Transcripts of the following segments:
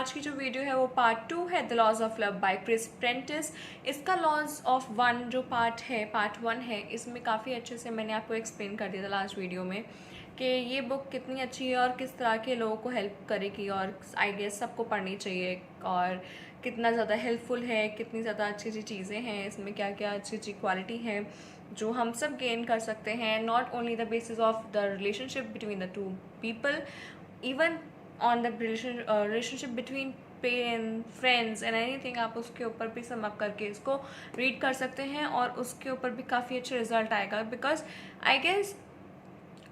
आज की जो वीडियो है वो पार्ट 2 है, the laws of love by Chris Prentice. इसका लॉज ऑफ वन जो पार्ट 1 है, इसमें काफ़ी अच्छे से मैंने आपको एक्सप्लेन कर दिया था लास्ट वीडियो में कि ये बुक कितनी अच्छी है और किस तरह के लोगों को हेल्प करेगी, और आई गेस सबको पढ़नी चाहिए, और कितना ज़्यादा हेल्पफुल है, कितनी ज़्यादा अच्छी अच्छी चीज़ें हैं इसमें, क्या क्या अच्छी अच्छी क्वालिटी है जो हम सब गेन कर सकते हैं, not only the basis of the relationship between the two people, even on the relationship between parent, friends and anything. आप उसके ऊपर भी सम अप करके इसको रीड कर सकते हैं और उसके ऊपर भी काफ़ी अच्छे रिजल्ट आएगा। बिकॉज आई गेस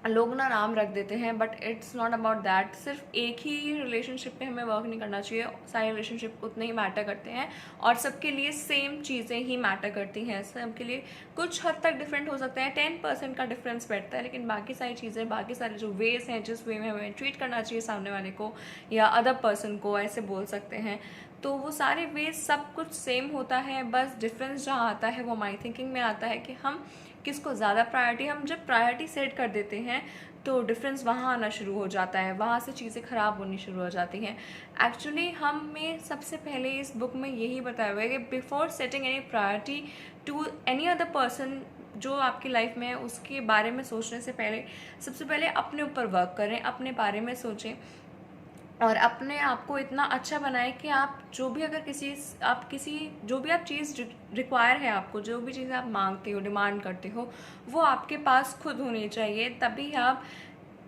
लोग ना नाम रख देते हैं, but it's not about that. सिर्फ एक ही रिलेशनशिप पे हमें वर्क नहीं करना चाहिए, सारे रिलेशनशिप उतने ही मैटर करते हैं और सबके लिए सेम चीज़ें ही मैटर करती हैं। सबके लिए कुछ हद तक डिफरेंट हो सकते हैं, 10% का डिफरेंस बैठता है, लेकिन बाकी सारी चीज़ें, बाकी सारे जो वेज हैं, जिस वे में हमें ट्रीट करना चाहिए सामने वाले को या अदर पर्सन को, ऐसे बोल सकते हैं, तो वो सारे वेज सब कुछ सेम होता है। बस डिफरेंस जहाँ आता है वो हमारी थिंकिंग में आता है कि हम किसको ज़्यादा प्रायोरिटी, हम जब प्रायोरिटी सेट कर देते हैं तो डिफरेंस वहाँ आना शुरू हो जाता है, वहाँ से चीज़ें ख़राब होनी शुरू हो जाती हैं। एक्चुअली हमें सबसे पहले इस बुक में यही बताया हुआ है कि before setting any priority to any other person जो आपकी लाइफ में है, उसके बारे में सोचने से पहले सबसे पहले अपने ऊपर वर्क करें, अपने बारे में सोचें और अपने आप को इतना अच्छा बनाएं कि आप जो भी अगर किसी जो भी आप चीज़ रिक्वायर है, आपको जो भी चीज़ आप मांगते हो, डिमांड करते हो, वो आपके पास खुद होनी चाहिए। तभी आप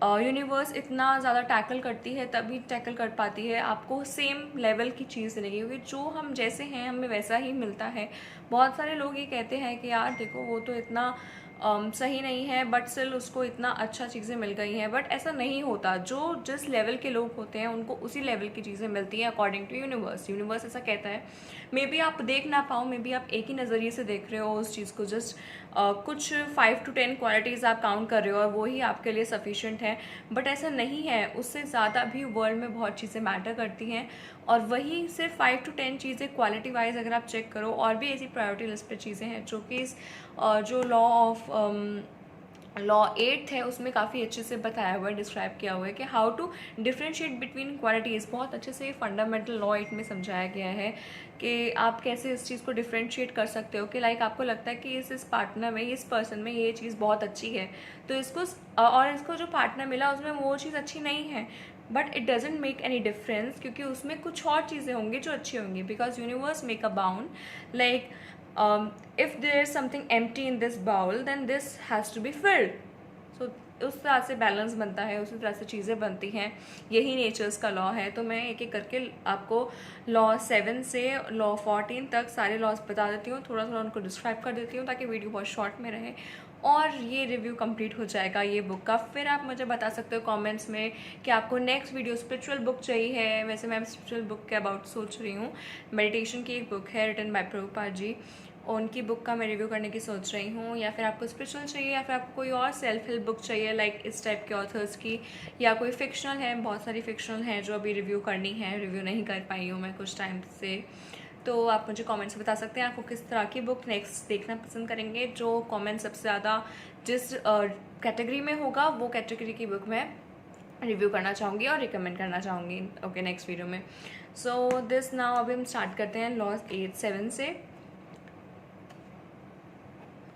यूनिवर्स इतना ज़्यादा टैकल करती है, तभी टैकल कर पाती है, आपको सेम लेवल की चीज़ मिलेगी, क्योंकि जो हम जैसे हैं हमें वैसा ही मिलता है। बहुत सारे लोग ये कहते हैं कि यार देखो वो तो इतना सही नहीं है, बट स्टिल उसको इतना अच्छा चीज़ें मिल गई हैं, बट ऐसा नहीं होता। जो जिस लेवल के लोग होते हैं उनको उसी लेवल की चीज़ें मिलती हैं अकॉर्डिंग टू यूनिवर्स। यूनिवर्स ऐसा कहता है। मे बी आप देख ना पाओ, मे बी आप एक ही नज़रिए से देख रहे हो उस चीज़ को, जस्ट कुछ 5 to 10 क्वालिटीज़ आप काउंट कर रहे हो और वो ही आपके लिए सफिशेंट है, बट ऐसा नहीं है। उससे ज़्यादा भी वर्ल्ड में बहुत चीज़ें मैटर करती हैं, और वही सिर्फ 5 to 10 चीज़ें क्वालिटी वाइज अगर आप चेक करो, और भी ऐसी प्रायोरिटी लिस्ट पे चीज़ें हैं जो कि जो लॉ 8 है उसमें काफ़ी अच्छे से बताया हुआ है, डिस्क्राइब किया हुआ है कि how to differentiate between qualities. बहुत अच्छे से फंडामेंटल लॉ 8 में समझाया गया है कि आप कैसे इस चीज़ को डिफ्रेंशिएट कर सकते हो कि लाइक आपको लगता है कि इस पार्टनर में, इस पर्सन में ये चीज़ बहुत अच्छी है, तो इसको जो पार्टनर मिला उसमें वो चीज़ अच्छी नहीं है, but it doesn't make any difference, क्योंकि उसमें कुछ और चीज़ें होंगी जो अच्छी होंगी। Because universe make a bound, like if there is something empty in this bowl then this has to be filled। so उस तरह से बैलेंस बनता है, उसी तरह से चीज़ें बनती हैं, यही नेचर्स का लॉ है। तो मैं एक एक करके आपको लॉ 7 से लॉ 14 तक सारे लॉज बता देती हूँ, थोड़ा थोड़ा उनको डिस्क्राइब कर देती हूँ ताकि वीडियो बहुत शॉर्ट में रहे और ये रिव्यू कंप्लीट हो जाएगा ये बुक का। फिर आप मुझे बता सकते हो कमेंट्स में कि आपको नेक्स्ट वीडियो स्पिरिचुअल बुक चाहिए है। वैसे मैं स्पिरिचुअल बुक के अबाउट सोच रही हूँ, मेडिटेशन की एक बुक है रिटन बाय प्रभुपाद जी, उनकी बुक का मैं रिव्यू करने की सोच रही हूँ। या फिर आपको स्पिरिचुअल चाहिए, या फिर आपको कोई और सेल्फ हेल्प बुक चाहिए लाइक इस टाइप के ऑथर्स की, या कोई फिक्शनल है, बहुत सारी फिक्शनल हैं जो अभी रिव्यू करनी है, रिव्यू नहीं कर पाई हूँ मैं कुछ टाइम से, तो आप मुझे कमेंट्स में बता सकते हैं आपको किस तरह की बुक नेक्स्ट देखना पसंद करेंगे। जो कमेंट सबसे ज़्यादा जिस कैटेगरी में होगा वो कैटेगरी की बुक मैं रिव्यू करना चाहूँगी और रिकमेंड करना चाहूँगी ओके नेक्स्ट वीडियो में। सो दिस नाउ अभी हम स्टार्ट करते हैं लॉ 7 से।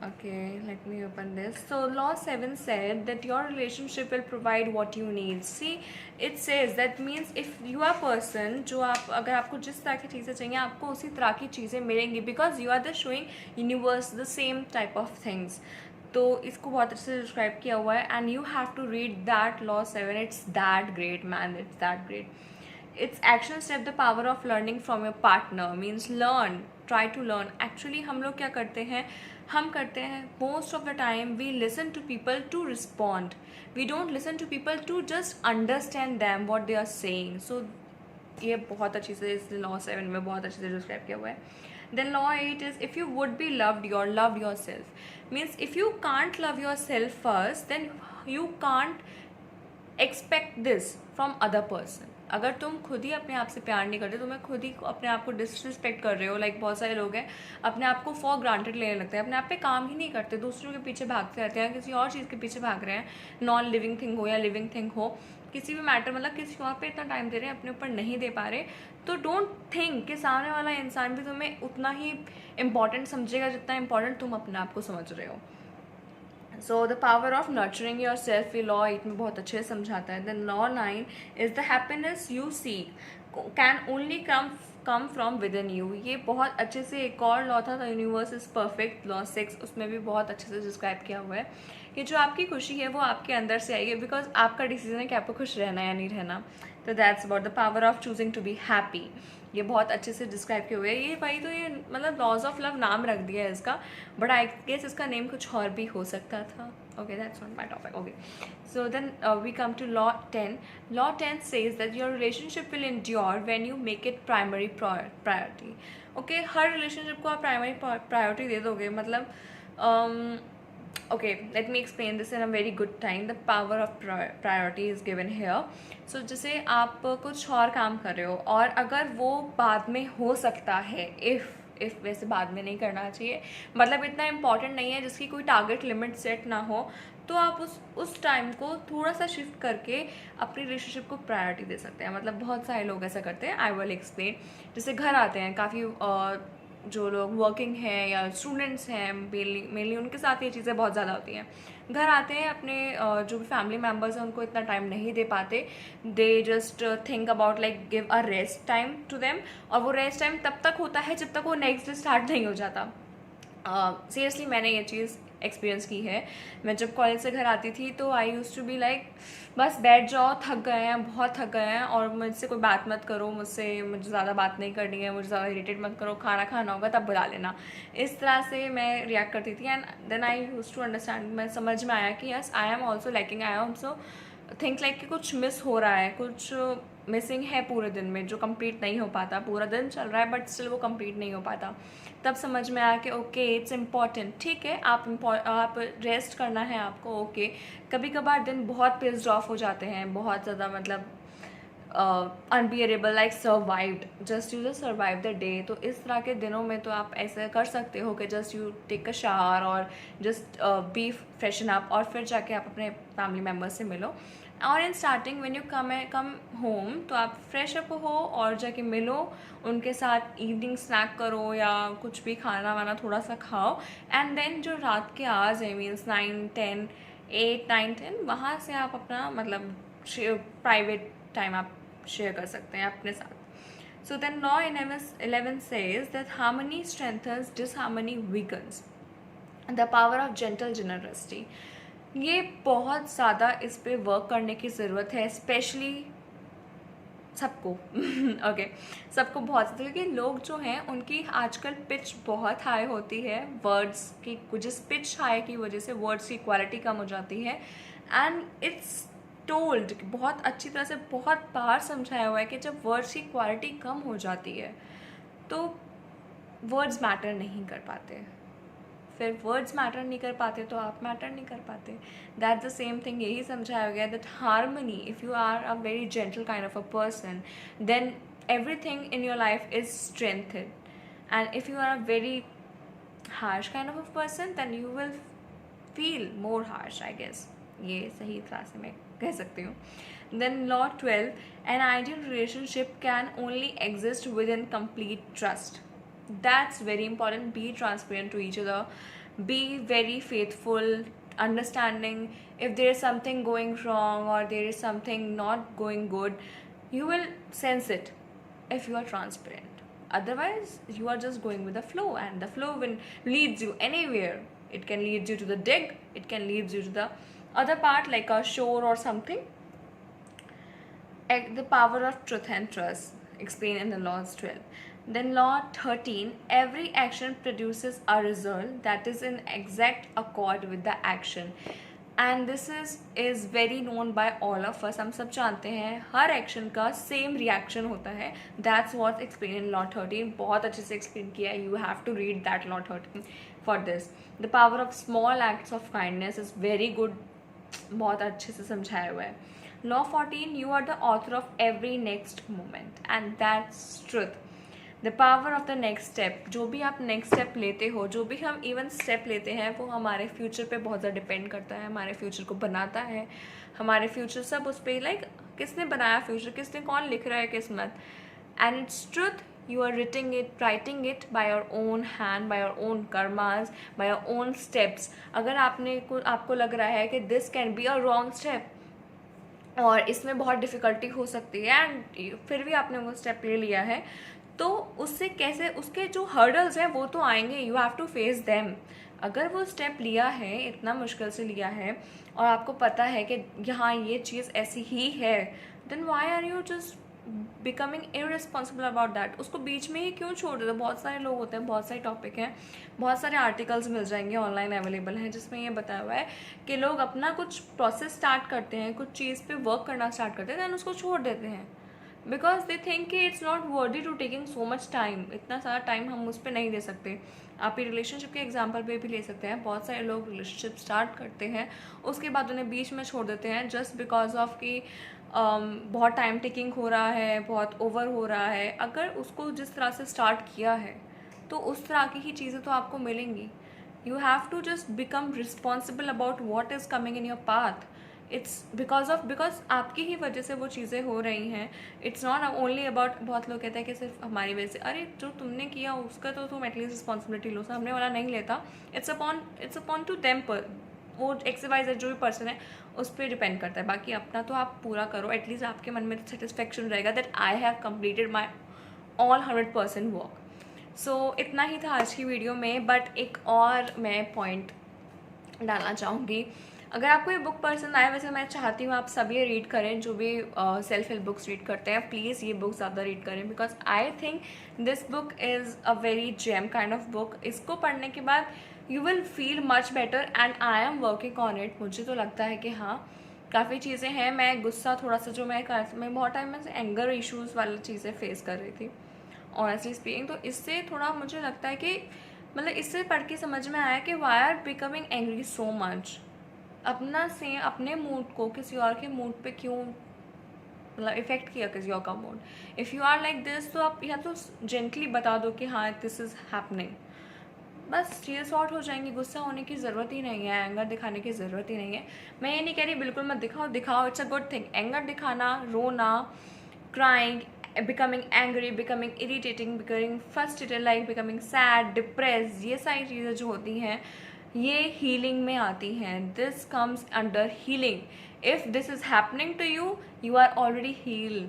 Okay, let me open this. So law 7 said that your relationship will provide what you need. See, it says that means if you are person जो आप अगर आपको जिस तरह की चीज़ें चाहिए आपको उसी तरह की चीज़ें मिलेंगी, because you are the showing universe the same type of things। तो इसको बहुत अच्छे से डिस्क्राइब किया हुआ है and you have to read that law 7। It's that great man, it's that great। It's action step the power of learning from your partner means learn, try to learn। Actually हम लोग क्या करते हैं, हम करते हैं most of the time we listen to people to respond, we don't listen to people to just understand them what they are saying। so ये बहुत अच्छी से इस लॉ 7 में बहुत अच्छे से डिस्क्राइब किया हुआ है। Then law 8 is if you would be loved, you're loved yourself means if you can't love yourself first then you can't expect this from other person। अगर तुम खुद ही अपने आप से प्यार नहीं करते, तुम्हें खुद ही अपने आप को डिसरिस्पेक्ट कर रहे हो, लाइक बहुत सारे लोग हैं अपने आप को फॉर ग्रांटेड लेने लगते हैं, अपने आप पे काम ही नहीं करते, दूसरों के पीछे भागते रहते हैं, किसी और चीज़ के पीछे भाग रहे हैं, नॉन लिविंग थिंग हो या लिविंग थिंग हो, किसी भी मैटर, मतलब किसी और पे इतना टाइम दे रहे हैं, अपने ऊपर नहीं दे पा रहे, तो डोंट थिंक कि सामने वाला इंसान भी तुम्हें उतना ही इम्पॉर्टेंट समझेगा जितना इम्पॉर्टेंट तुम अपने आप को समझ रहे हो. So the power of nurturing yourself, ये लॉ 8 में बहुत अच्छे से समझाता है. Then law 9 is the happiness you seek can only come from within you. ये बहुत अच्छे से एक और लॉ था, the universe is perfect, law 6, उसमें भी बहुत अच्छे से डिस्क्राइब किया हुआ है कि जो आपकी खुशी है वो आपके अंदर से आएगी, बिकॉज आपका डिसीजन है कि आपको खुश रहना है या नहीं रहना. तो that's about the power of choosing to be happy. ये बहुत अच्छे से डिस्क्राइब किए हुए हैं. ये भाई तो ये मतलब लॉज ऑफ लव नाम रख दिया है इसका, बट आई गेस इसका नेम कुछ और भी हो सकता था. Okay, that's not my topic. Okay, so then we come to law 10. Law 10 says that your relationship will endure when you make it primary priority. Okay, हर रिलेशनशिप को आप प्राइमरी प्रायोरिटी दे दोगे, मतलब okay, let me explain this in a very good time. The power of priority is given here. So जैसे आप कुछ और काम कर रहे हो और अगर वो बाद में हो सकता है, if वैसे बाद में नहीं करना चाहिए, मतलब इतना इम्पॉर्टेंट नहीं है जिसकी कोई टारगेट लिमिट सेट ना हो, तो आप उस टाइम को थोड़ा सा शिफ्ट करके अपनी रिलेशनशिप को प्रायोरिटी दे सकते हैं. मतलब बहुत सारे लोग ऐसा करते हैं. I will explain. जैसे घर आते हैं काफ़ी जो लोग वर्किंग हैं या स्टूडेंट्स हैं, मेनली उनके साथ ये चीज़ें बहुत ज़्यादा होती हैं. घर आते हैं, अपने जो भी फैमिली मेम्बर्स हैं उनको इतना टाइम नहीं दे पाते, they just think about like give a rest time to them, और वो रेस्ट टाइम तब तक होता है जब तक वो नेक्स्ट डे स्टार्ट नहीं हो जाता. सीरियसली मैंने ये चीज़ एक्सपीरियंस की है. मैं जब कॉलेज से घर आती थी तो आई यूज़ टू बी लाइक बस बैठ जाओ, थक गए हैं, बहुत थक गए हैं, और मुझसे कोई बात मत करो, मुझे ज़्यादा बात नहीं करनी है, मुझे ज़्यादा इरिटेट मत करो, खाना खाना होगा तब बुला लेना. इस तरह से मैं रिएक्ट करती थी. And then I use to understand, मैं समझ में आया कि yes I am also liking, I am also think like कि कुछ मिस हो रहा है, कुछ मिसिंग है पूरे दिन में जो कंप्लीट नहीं हो पाता. पूरा दिन चल रहा है बट स्टिल वो कंप्लीट नहीं हो पाता. तब समझ में आया कि ओके इट्स इम्पॉर्टेंट. ठीक है, आप रेस्ट करना है आपको. ओके, कभी कभार दिन बहुत पिस्ड ऑफ हो जाते हैं, बहुत ज़्यादा, मतलब unbearable, like survived, just you just survive the day. तो इस तरह के दिनों में तो आप ऐसे कर सकते हो कि just you take a shower और जस्ट बी फ्रेशन अप, और फिर जाके आप अपने फैमिली मेम्बर्स से मिलो. और in starting when you come home, तो आप फ्रेश अप हो और जाके मिलो उनके साथ, इवनिंग स्नैक करो या कुछ भी खाना वाना थोड़ा सा खाओ. एंड देन जो रात के आवर्स है, मीन्स 9, 10, 8, 9, 10, वहाँ से आप अपना मतलब प्राइवेट टाइम आप शेयर कर सकते हैं अपने साथ. So then law 11 says that harmony strengthens, disharmony weakens. The power of gentle generosity. ये बहुत ज़्यादा इस पे वर्क करने की ज़रूरत है, स्पेशली सबको. ओके, सबको बहुत ज़्यादा, क्योंकि लोग जो हैं उनकी आजकल पिच बहुत हाई होती है वर्ड्स की. जिस पिच हाई की वजह से वर्ड्स की क्वालिटी कम हो जाती है. एंड इट्स टोल्ड, बहुत अच्छी तरह से बहुत बार समझाया हुआ है कि जब वर्ड्स की क्वालिटी कम हो जाती है तो वर्ड्स मैटर नहीं कर पाते. फिर वर्ड्स मैटर नहीं कर पाते तो आप मैटर नहीं कर पाते. That's the same thing. यही समझाया गया that harmony, if you are a very gentle kind of a person, then everything in your life is strengthened. And if you are a very harsh kind of a person, then you will feel more harsh, I guess. ये सही तरह से मैं कह सकती हूँ. Then law 12, an ideal relationship can only exist within complete trust. That's very important. Be transparent to each other, be very faithful, understanding. If there is something going wrong or there is something not going good, you will sense it if you are transparent. Otherwise you are just going with the flow, and the flow will leads you anywhere. It can lead you to the dig, it can lead you to the other part like a shore or something. The power of truth and trust explained in the laws 12. Then law 13, every action produces a result that is in exact accord with the action. And this is very known by all of us. हम सब जानते हैं हर action का same reaction होता है. That's what explained in law 13. बहुत अच्छे से एक्सप्लेन किया है. You have to read that law 13 for this. The power of small acts of kindness is very good. बहुत अच्छे से समझाया हुआ है. Law 14, you are the author of every next moment, and that's truth. The power of the next step. जो भी आप next step लेते हो, जो भी हम इवन स्टेप लेते हैं, वो हमारे फ्यूचर पे बहुत ज़्यादा डिपेंड करता है, हमारे फ्यूचर को बनाता है. हमारे फ्यूचर सब उस पर लाइक किसने बनाया फ्यूचर, किसने कौन लिख रहा है किस्मत. And it's truth. You are writing it by your own hand, by your own karmas, by your own steps. अगर आपको लग रहा है कि this can be a wrong step और इसमें बहुत डिफ़िकल्टी हो सकती है एंड फिर भी आपने वो स्टेप ले लिया है, तो उससे कैसे, उसके जो हर्डल्स हैं वो तो आएंगे. You have to face them. अगर वो स्टेप लिया है, इतना मुश्किल से लिया है और आपको पता है कि यहाँ ये चीज़ ऐसी ही है, then why are you just becoming irresponsible about that. उसको बीच में ही क्यों छोड़ देते. बहुत सारे लोग होते हैं, बहुत सारे टॉपिक हैं, बहुत सारे आर्टिकल्स मिल जाएंगे ऑनलाइन अवेलेबल हैं जिसमें ये बताया हुआ है कि लोग अपना कुछ प्रोसेस स्टार्ट करते हैं, कुछ चीज़ पे वर्क करना स्टार्ट करते हैं, दैन उसको छोड़ देते हैं बिकॉज दे थिंक कि it's not worthy to taking so much time. इतना सारा टाइम हम उस पर नहीं दे सकते. आप ये रिलेशनशिप के एग्जाम्पल पे भी ले सकते हैं. बहुत सारे लोग रिलेशनशिप स्टार्ट करते हैं, उसके बाद उन्हें बीच में छोड़ देते हैं जस्ट बिकॉज ऑफ कि बहुत टाइम टेकिंग हो रहा है, बहुत ओवर हो रहा है. अगर उसको जिस तरह से स्टार्ट किया है तो उस तरह की ही चीज़ें तो आपको मिलेंगी. You have to just become responsible about what is coming in your path. It's because आपकी ही वजह से वो चीज़ें हो रही हैं. इट्स नॉट ओनली अबाउट, बहुत लोग कहते हैं कि सिर्फ हमारी वजह से. अरे जो तुमने किया उसका तो तुम एटलीस्ट रिस्पॉन्सिबिलिटी लो. सामने वाला नहीं लेता. It's upon two them. वो एक्सरसाइज जो भी पर्सन है उस पर डिपेंड करता है. बाकी अपना तो आप पूरा करो. एटलीस्ट आपके मन में सेटिस्फेक्शन रहेगा that I have completed my all 100% work. So इतना ही था आज की वीडियो में. बट एक और मैं पॉइंट डालना चाहूँगी. अगर आपको ये बुक पसंद आए, वैसे मैं चाहती हूँ आप सभी ये रीड करें, जो भी सेल्फ हेल्प बुक्स रीड करते हैं, प्लीज़ ये बुक ज़्यादा रीड करें because I think this book is a very gem kind of book. इसको पढ़ने के बाद you will feel much better and I am working on it. मुझे तो लगता है कि हाँ, काफ़ी चीज़ें हैं. मैं गुस्सा थोड़ा सा जो मैं बहुत टाइम में एंगर इशूज़ वाली चीज़ें फेस कर रही थी ऑनेस्टली स्पीकिंग. तो इससे थोड़ा मुझे लगता है कि मतलब इससे पढ़ के समझ में आया कि why are becoming angry so much. अपने मूड को किसी और के मूड पे क्यों मतलब इफ़ेक्ट किया किसी और का mood. If you are like this, तो आप या तो जेंटली बता दो कि हाँ दिस इज़ हैपनिंग. बस चीज़ें सॉर्ट हो जाएंगी. गुस्सा होने की ज़रूरत ही नहीं है, एंगर दिखाने की ज़रूरत ही नहीं है. मैं ये नहीं कह रही बिल्कुल मत दिखाओ. It's a good thing. Anger दिखाना, रोना, crying, becoming angry, becoming irritating, becoming frustrated, like becoming sad, depress, ये सारी चीज़ें जो होती हैं ये हीलिंग में आती हैं. This comes under healing. If this is happening to you, you are already heal.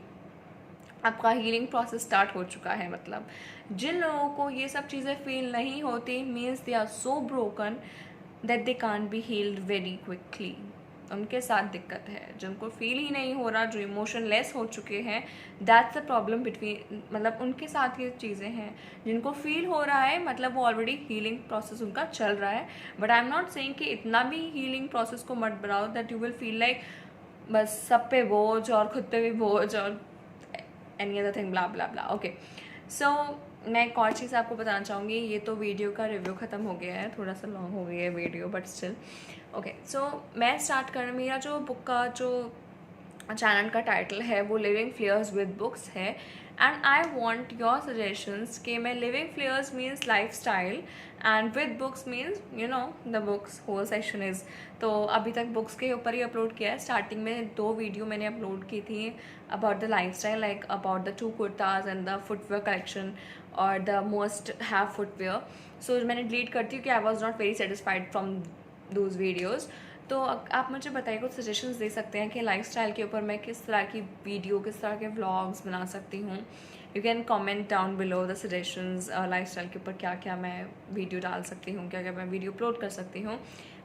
आपका हीलिंग प्रोसेस स्टार्ट हो चुका है. मतलब जिन लोगों को ये सब चीज़ें फील नहीं होती, means they are so broken that they can't be healed very quickly. उनके साथ दिक्कत है. जिनको फील ही नहीं हो रहा, जो इमोशन लेस हो चुके हैं, दैट्स द प्रॉब्लम बिटवीन, मतलब उनके साथ ये चीज़ें हैं. जिनको फील हो रहा है मतलब वो ऑलरेडी हीलिंग प्रोसेस उनका चल रहा है. But I am not saying कि इतना भी हीलिंग प्रोसेस को मत बढ़ाओ that you will feel like बस सब पे बोझ और खुद पे भी बोझ और एनी अदर थिंग ब्ला ब्ला ब्ला. ओके, सो मैं एक और चीज़ आपको बताना चाहूँगी. ये तो वीडियो का रिव्यू ख़त्म हो गया है, थोड़ा सा लॉन्ग हो गया है वीडियो, बट स्टिल ओके. सो मैं स्टार्ट कर, मेरा जो बुक का जो चैनल का टाइटल है वो लिविंग फ्लेयर्स विद बुक्स है. And I want your suggestions कि मैं living flairs means lifestyle and with books means you know the books whole section is. तो अभी तक बुक्स के ऊपर ही अपलोड किया है. स्टार्टिंग में 2 वीडियो मैंने अपलोड की थी about the life style, like about the 2 kurtas and the footwear collection और द मोस्ट हैव फुटवेयर. सो मैंने डिलीट करती हूँ कि I was not very satisfied from those videos. तो आप मुझे बताइए, कुछ सजेशंस दे सकते हैं कि लाइफस्टाइल के ऊपर मैं किस तरह की वीडियो, किस तरह के व्लॉग्स बना सकती हूँ. You can comment down below the suggestions. Lifestyle के ऊपर क्या क्या मैं वीडियो डाल सकती हूँ, क्या क्या मैं वीडियो अपलोड कर सकती हूँ.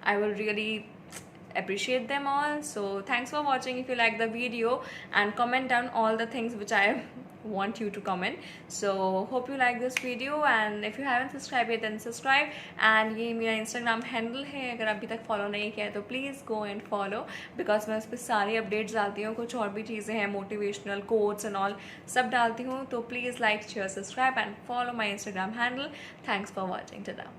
I will really appreciate them all. So thanks for watching. If you like the video, and comment down all the things which I want you to comment. So hope you like this video, and if you haven't subscribed yet then subscribe. And ये मेरा Instagram handle है, अगर अभी तक follow नहीं किया है तो please go and follow, because मैं उस पर सारी अपडेट्स डालती हूँ. कुछ और भी चीज़ें हैं, मोटिवेशनल कोट्स and all सब डालती हूँ. तो please like, share, subscribe and follow my Instagram handle. Thanks for watching. Ta-da.